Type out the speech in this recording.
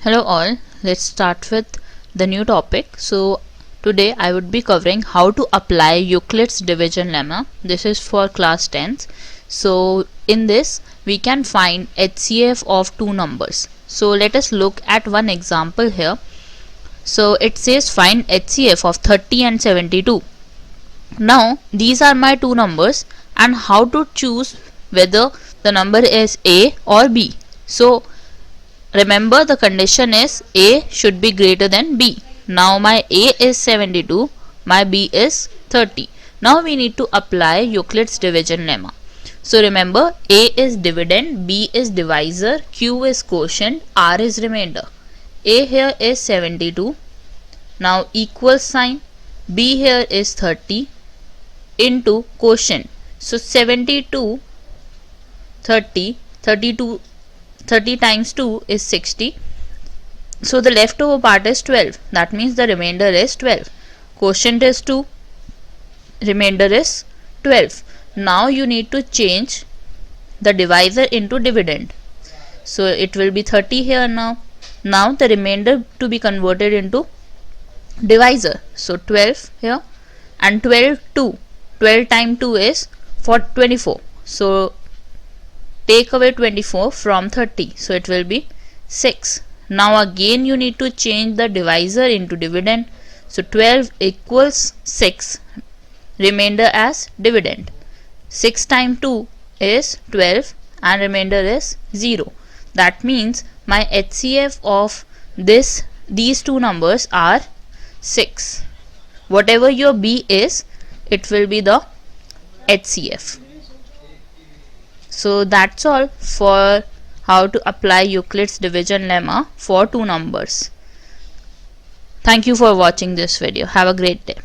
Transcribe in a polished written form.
Hello all, let's start with the new topic. So today I would be covering how to apply Euclid's division lemma. This is for class 10th. So in this we can find HCF of two numbers. So let us look at one example here. So it says find HCF of 30 and 72. Now these are my two numbers and how to choose whether the number is A or B. So remember the condition is A should be greater than B. Now my A is 72, my B is 30. Now we need to apply Euclid's division lemma. So remember A is dividend, B is divisor, Q is quotient, R is remainder. A here is 72. Now equal sign, B here is 30 into quotient. So 72, 30, 32. 30 times 2 is 60. So the leftover part is 12. That means the remainder is 12. Quotient is 2. Remainder is 12. Now you need to change the divisor into dividend. So it will be 30 here now. Now the remainder to be converted into divisor. So 12 here and 12 2. 12 times 2 is 24. So take away 24 from 30, so it will be 6. Now again you need to change the divisor into dividend. So 12 equals 6, remainder as dividend. 6 times 2 is 12 and remainder is 0. That means my HCF of these two numbers are 6. Whatever your B is, it will be the HCF. So that's all for how to apply Euclid's division lemma for two numbers. Thank you for watching this video. Have a great day.